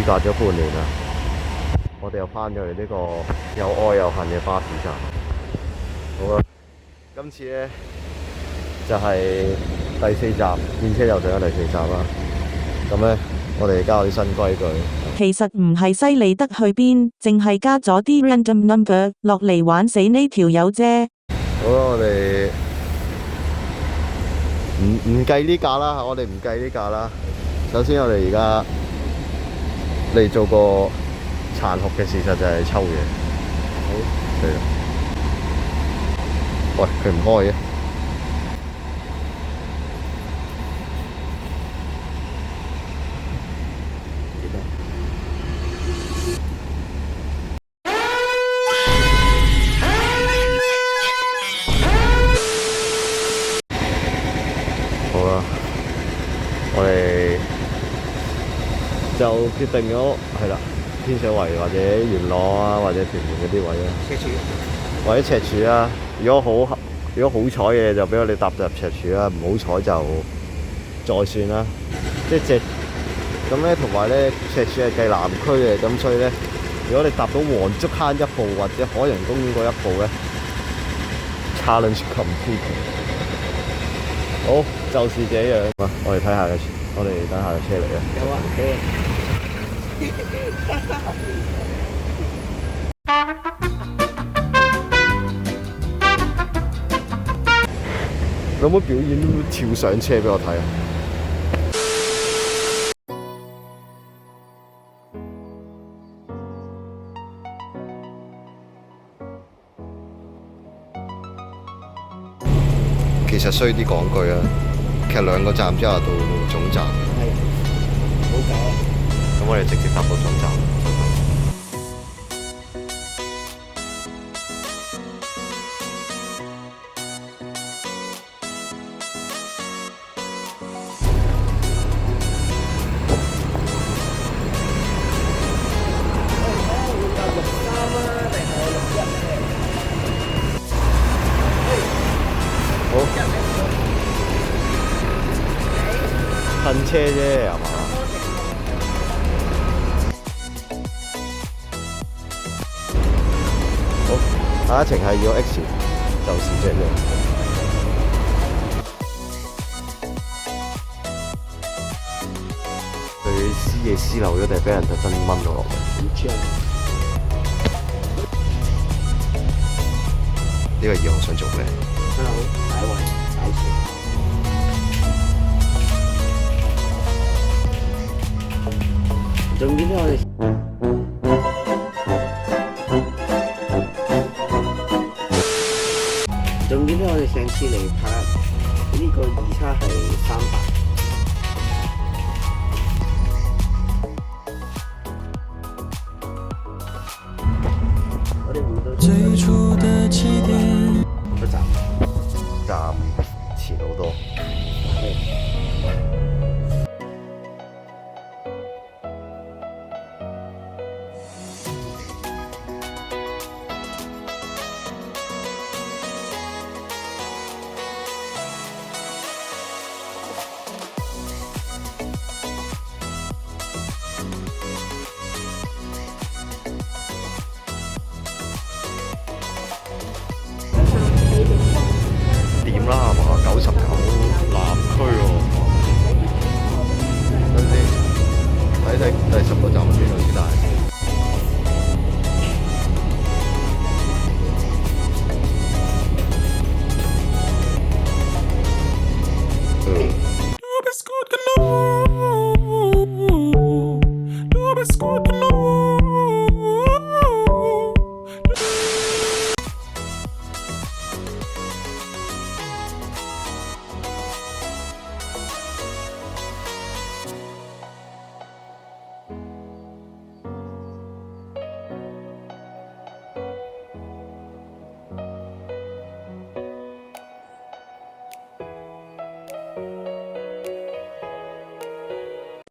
隔咗半年啦，我哋又翻咗嚟呢個又愛又恨嘅巴士站。好啦，今次咧就係第4集，電車遊上嘅第4集啦。咁咧，我哋加咗啲新規矩。其實唔係犀利得去邊，淨係加咗啲 random number 落嚟玩死呢條友啫。好啦，我哋唔計呢架啦，我哋唔計呢架啦。首先，我哋而家嚟做個殘酷嘅事實，就係抽嘢。好，嚟啦！喂，佢唔開嘅。好啦，我哋就決定咗係啦，天水圍或者元朗啊，或者屯門嗰啲位啊，赤柱或者赤柱啊。如果好彩嘅就俾我哋搭入赤柱啦，唔好彩就再算啦。即係咁咧，同埋咧赤柱係計南區嘅，咁所以咧，如果你搭到黃竹坑一步或者海洋公園嗰一步咧，challenge complete。好，就是這樣。我哋睇下嘅，我哋等下嘅車嚟啊！有啊，有冇表演跳上車俾我睇啊？其實衰啲講句啊，其實2個站之後到總站。係，好搞啊！咁我哋直接搭到總站。好，褪車啫，係嘛？好，下一程係要 X，就是這樣。佢私嘢私漏咗定係俾人特登掹咗落嚟？唔知啊。呢個2號想做咩？ Hello，第一位，第一次。重點咧，我哋上次嚟拍呢個2叉係300。我哋回到最初的起點。站前好多。點啦係嘛？99南區喎。等先，睇第10個站邊度先大。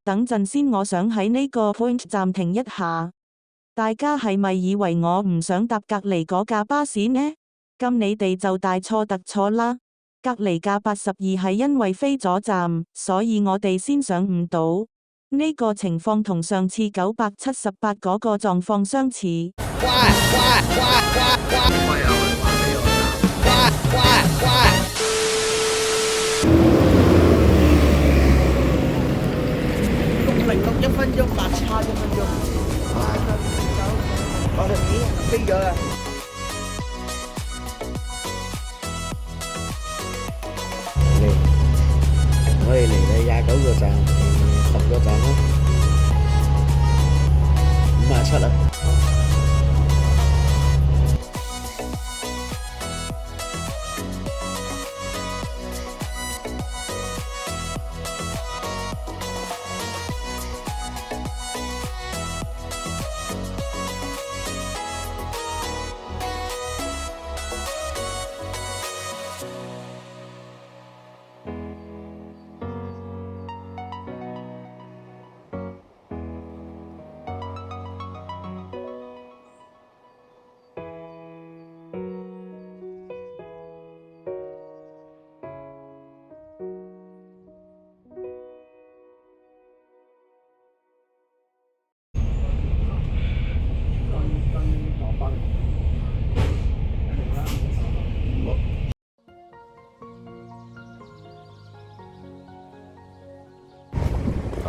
等陣先，我想喺呢個 point 暫停一下。大家係咪以為我唔想搭隔離嗰架巴士呢？咁你哋就大錯特錯啦。隔離架82係因為飛咗站，所以我哋先上唔到。呢個情況同上次978嗰個狀況相似。6:01分鐘，白差1分鐘。我哋飛咗啦！我哋嚟到29個站，10個站啦，57啦。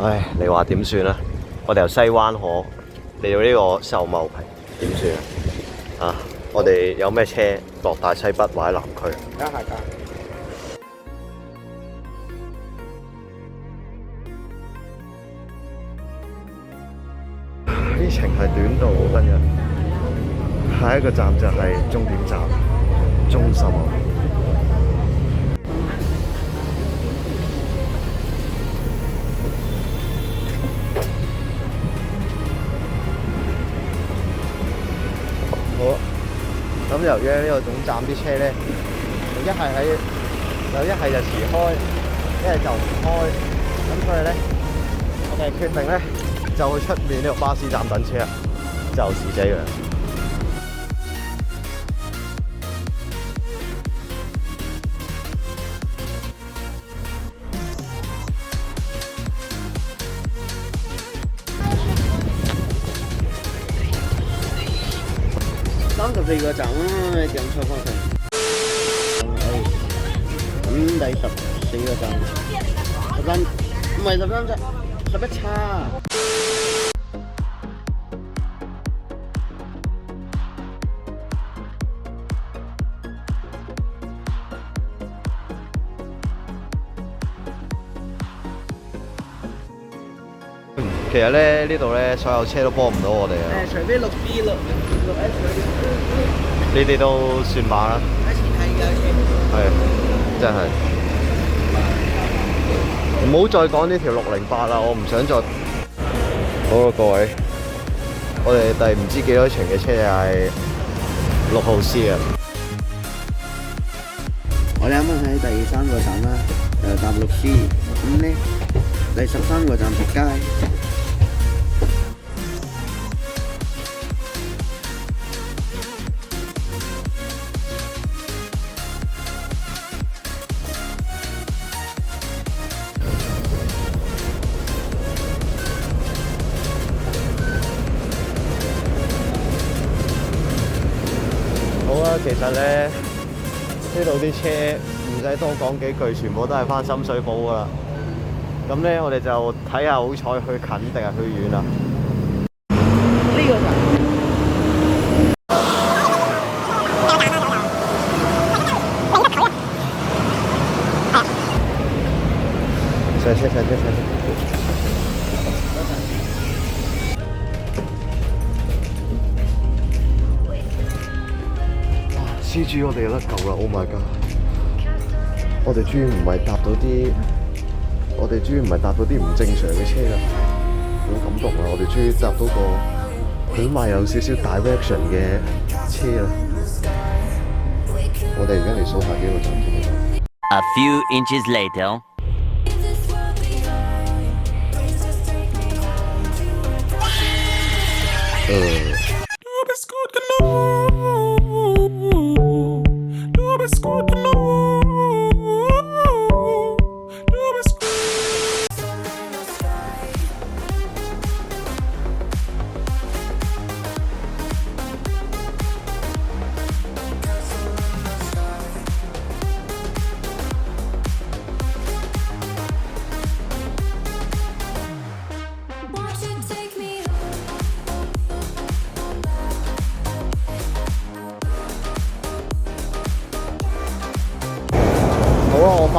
唉，你話點算啊？我哋由西灣河嚟到呢個秀茂坪，點算啊？啊，我哋有咩車落大西北或者南區？而家係㗎。呢程係短到今日，下一個站就係終點站中心。好，咁由於呢個總站啲車咧，一係就遲開，一係就唔開，咁所以咧，我哋決定咧就去出面呢個巴士站等車啦，就是這樣。34個站啊，你點錯方向？咁第14個站，13唔係13啫，11叉。其實咧呢度咧所有車都幫唔到我哋啊！除非6B、6S 呢啲都算馬啦。係，真係。唔好再講呢條608啦，我唔想再。好啦，各位，我哋第唔知幾多程嘅車係6號 C 啊！我哋啱啱喺第3個站啦，搭6C，咁咧第13個站仆街。好啊，其實咧呢度啲車唔使多講幾句，全部都係返深水埗噶啦。咁咧，我哋就睇下好彩去近定係去遠啊！呢個站。上車。CG 我哋有得救啦 ！Oh my god！ 我哋終於唔係搭到啲唔正常嘅車啦，好感動啊！我哋終於搭到個起碼有少少 direction 嘅車啦！我哋而家嚟數下幾個站先。A few inches later. 誒，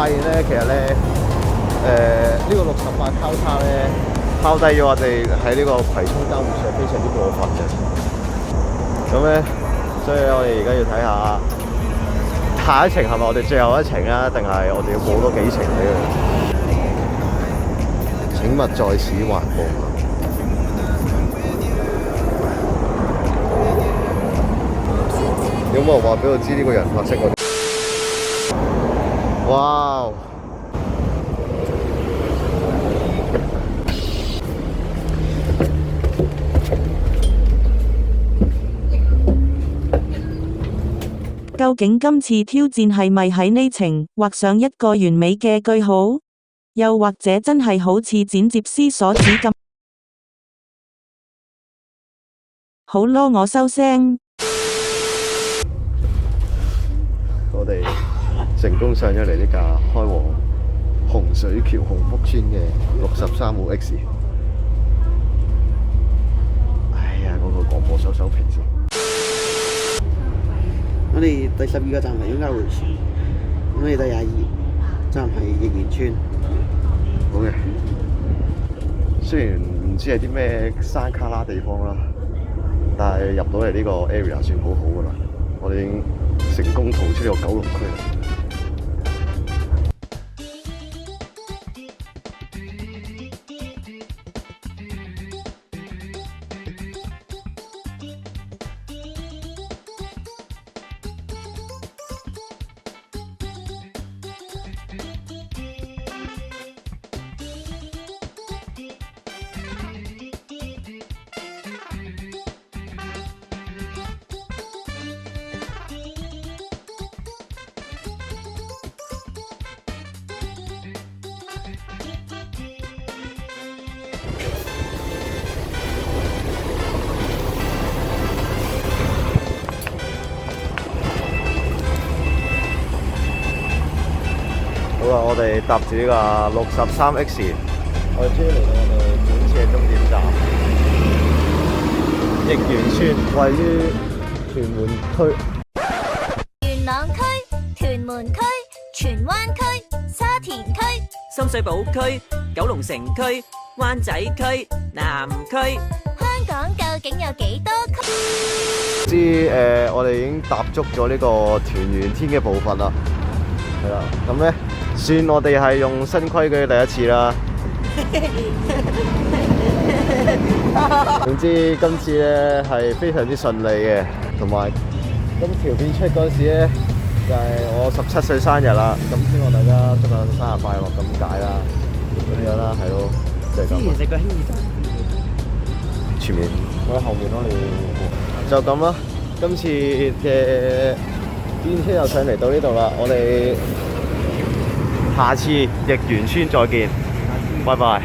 發現咧，其實咧呢個68交叉咧拋低咗我哋喺呢個葵涌交匯處係非常之過分嘅。咁咧，所以我哋而家要睇下下一程係咪我哋最後一程啊，定係我哋要補多幾程俾佢？請勿在此滑步。有冇人話俾我知呢個人發識我？哇！究竟今次挑戰係咪喺呢程畫上一個完美嘅句號？又或者真係好似剪接師所指咁？好囉，我收聲。我哋成功上咗嚟呢架開往洪水橋洪福村嘅63號 X。哎呀，嗰個廣播收皮先。我哋第12個站係應該會船，我哋第22站係逸園村。好嘅，雖然唔知係啲咩山卡拉地方啦，但係入到嚟呢個 area 算好好噶啦。我哋已經成功逃出呢個九龍區啦。好啦，我哋搭住呢個63X，我哋終於嚟到我哋本次嘅終點站逸園村，位於屯門區。元朗區、屯門區、荃灣區、沙田區、深水埗區、九龍城區、灣仔區、南區。香港究竟有幾多區？我哋已經踏足咗呢個屯元天嘅部分啦。係啦，咁咧算我哋係用新規矩第一次啦。總之今次咧係非常之順利嘅，同埋咁條片出嗰時咧就係我17歲生日啦，咁希望大家祝我生日快樂咁解啦，咁樣啦，係咯，就係咁。之前食過輕易前面我喺後面咯，你就咁啦。今次嘅電車又上嚟到呢度啦，我哋下次逸園村再見，拜拜。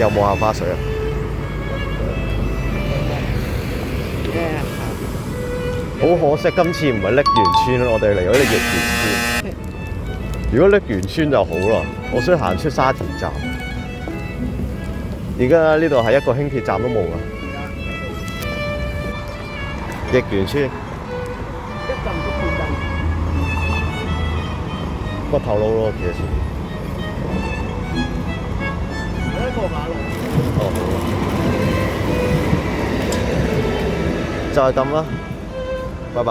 有冇行花水啊？好可惜，今次唔係瀝源村，我哋嚟咗啲逸園村。如果瀝源村就好啦，我想行出沙田站。而家呢度係一個輕鐵站都冇啊！逸園村骨頭路咯，其實過馬路。哦，好啦，就係咁啦，拜拜。